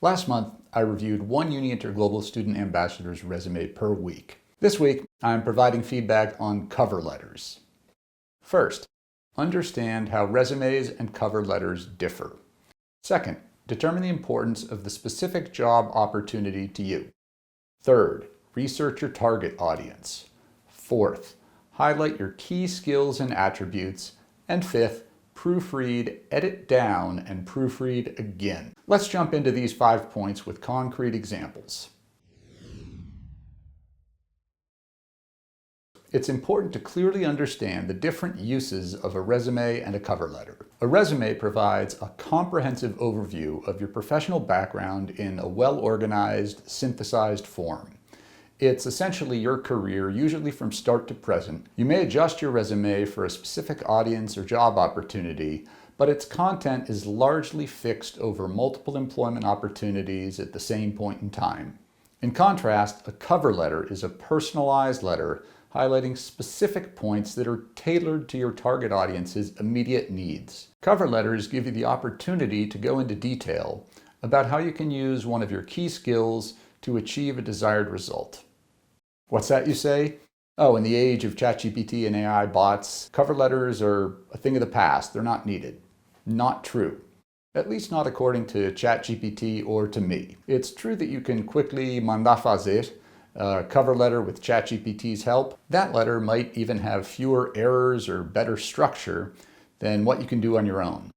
Last month, I reviewed one Uni-Inter Global Student Ambassador's resume per week. This week, I'm providing feedback on cover letters. First, understand how resumes and cover letters differ. Second, determine the importance of the specific job opportunity to you. Third, research your target audience. Fourth, highlight your key skills and attributes. And fifth, proofread, edit down, and proofread again. Let's jump into these 5 points with concrete examples. It's important to clearly understand the different uses of a resume and a cover letter. A resume provides a comprehensive overview of your professional background in a well-organized, synthesized form. It's essentially your career, usually from start to present. You may adjust your resume for a specific audience or job opportunity, but its content is largely fixed over multiple employment opportunities at the same point in time. In contrast, a cover letter is a personalized letter highlighting specific points that are tailored to your target audience's immediate needs. Cover letters give you the opportunity to go into detail about how you can use one of your key skills to achieve a desired result. What's that, you say? Oh, in the age of ChatGPT and AI bots, cover letters are a thing of the past. They're not needed. Not true. At least not according to ChatGPT or to me. It's true that you can quickly mandar fazer a cover letter with ChatGPT's help. That letter might even have fewer errors or better structure than what you can do on your own.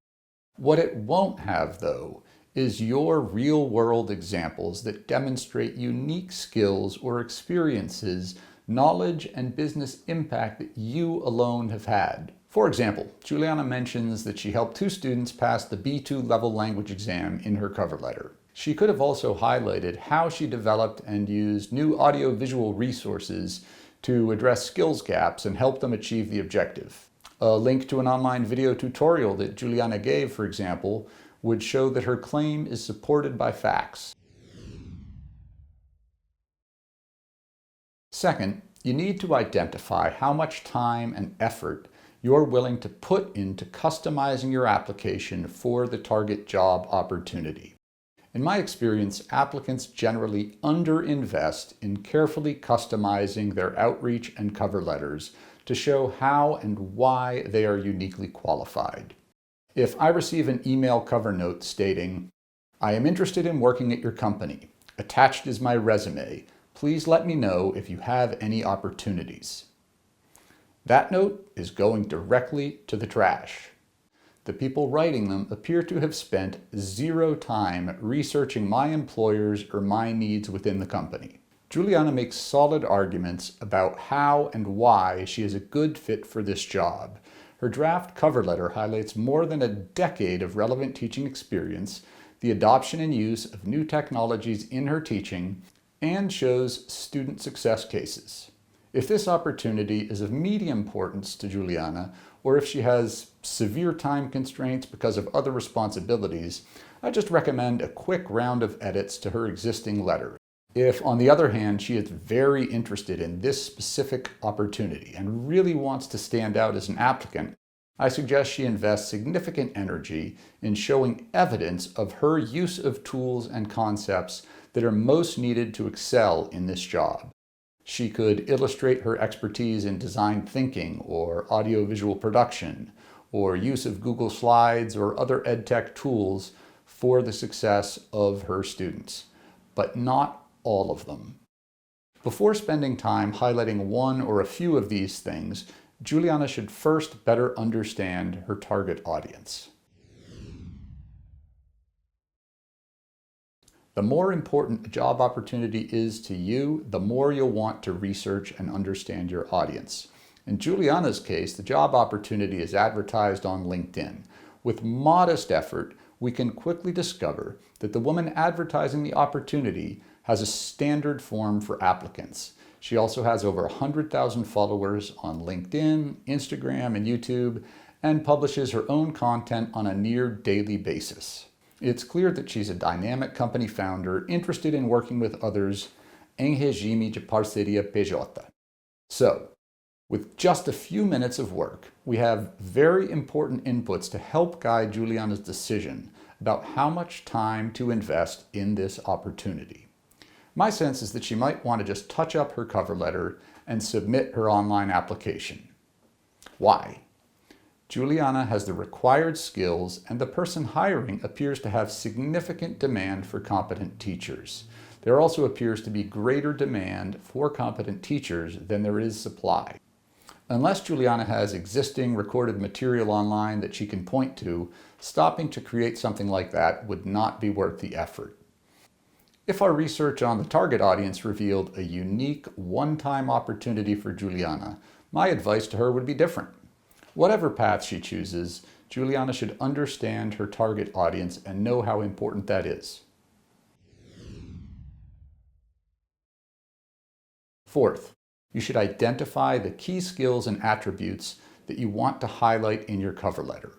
What it won't have, though, is your real-world examples that demonstrate unique skills or experiences, knowledge, and business impact that you alone have had. For example, Juliana mentions that she helped 2 students pass the B2 level language exam in her cover letter. She could have also highlighted how she developed and used new audio-visual resources to address skills gaps and help them achieve the objective. A link to an online video tutorial that Juliana gave, for example, would show that her claim is supported by facts. Second, you need to identify how much time and effort you're willing to put into customizing your application for the target job opportunity. In my experience, applicants generally underinvest in carefully customizing their outreach and cover letters to show how and why they are uniquely qualified. If I receive an email cover note stating, "I am interested in working at your company. Attached is my resume. Please let me know if you have any opportunities." That note is going directly to the trash. The people writing them appear to have spent 0 time researching my employers or my needs within the company. Juliana makes solid arguments about how and why she is a good fit for this job. Her draft cover letter highlights more than a decade of relevant teaching experience, the adoption and use of new technologies in her teaching, and shows student success cases. If this opportunity is of medium importance to Juliana, or if she has severe time constraints because of other responsibilities, I just recommend a quick round of edits to her existing letter. If, on the other hand, she is very interested in this specific opportunity and really wants to stand out as an applicant, I suggest she invest significant energy in showing evidence of her use of tools and concepts that are most needed to excel in this job. She could illustrate her expertise in design thinking or audiovisual production, or use of Google Slides or other EdTech tools for the success of her students, but not all of them. Before spending time highlighting one or a few of these things, Juliana should first better understand her target audience. The more important a job opportunity is to you, the more you'll want to research and understand your audience. In Juliana's case, the job opportunity is advertised on LinkedIn. With modest effort, we can quickly discover that the woman advertising the opportunity has a standard form for applicants. She also has over 100,000 followers on LinkedIn, Instagram, and YouTube, and publishes her own content on a near daily basis. It's clear that she's a dynamic company founder interested in working with others em regime de parceria PJ. So, with just a few minutes of work, we have very important inputs to help guide Juliana's decision about how much time to invest in this opportunity. My sense is that she might want to just touch up her cover letter and submit her online application. Why? Juliana has the required skills, and the person hiring appears to have significant demand for competent teachers. There also appears to be greater demand for competent teachers than there is supply. Unless Juliana has existing recorded material online that she can point to, stopping to create something like that would not be worth the effort. If our research on the target audience revealed a unique, one-time opportunity for Juliana, my advice to her would be different. Whatever path she chooses, Juliana should understand her target audience and know how important that is. Fourth, you should identify the key skills and attributes that you want to highlight in your cover letter.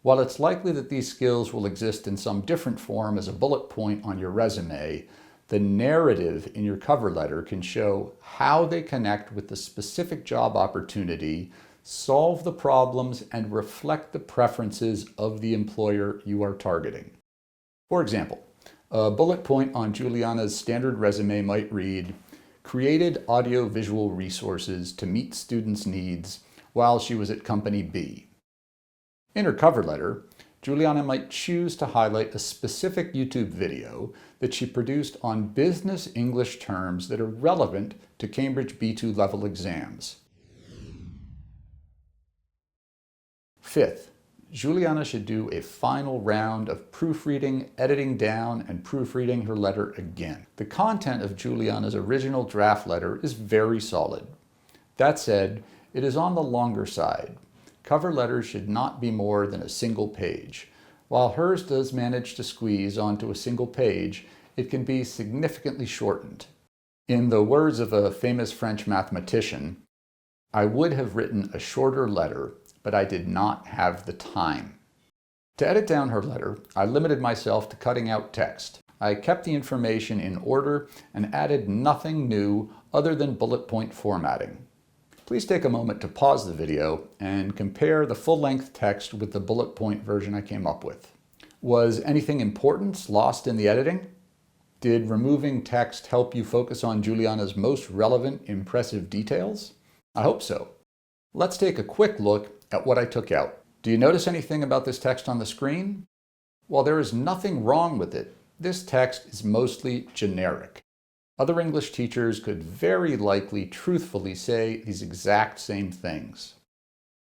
While it's likely that these skills will exist in some different form as a bullet point on your resume, the narrative in your cover letter can show how they connect with the specific job opportunity, solve the problems, and reflect the preferences of the employer you are targeting. For example, a bullet point on Juliana's standard resume might read, "Created audio-visual resources to meet students' needs while she was at Company B." In her cover letter, Juliana might choose to highlight a specific YouTube video that she produced on business English terms that are relevant to Cambridge B2 level exams. Fifth, Juliana should do a final round of proofreading, editing down, and proofreading her letter again. The content of Juliana's original draft letter is very solid. That said, it is on the longer side. Cover letters should not be more than a single page. While hers does manage to squeeze onto a single page, it can be significantly shortened. In the words of a famous French mathematician, "I would have written a shorter letter, but I did not have the time." To edit down her letter, I limited myself to cutting out text. I kept the information in order and added nothing new other than bullet point formatting. Please take a moment to pause the video and compare the full-length text with the bullet point version I came up with. Was anything important lost in the editing? Did removing text help you focus on Juliana's most relevant, impressive details? I hope so. Let's take a quick look at what I took out. Do you notice anything about this text on the screen? While there is nothing wrong with it, this text is mostly generic. Other English teachers could very likely truthfully say these exact same things.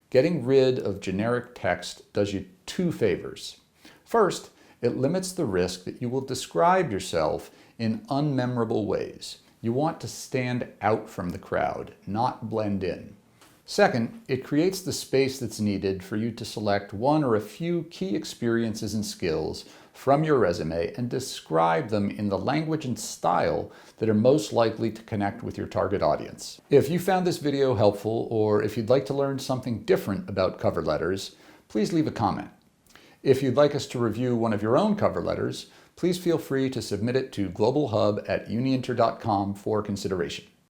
Getting rid of generic text does you two favors. First, it limits the risk that you will describe yourself in unmemorable ways. You want to stand out from the crowd, not blend in. Second, it creates the space that's needed for you to select one or a few key experiences and skills from your resume and describe them in the language and style that are most likely to connect with your target audience. If you found this video helpful, or if you'd like to learn something different about cover letters, please leave a comment. If you'd like us to review one of your own cover letters, please feel free to submit it to globalhub@uniinter.com for consideration.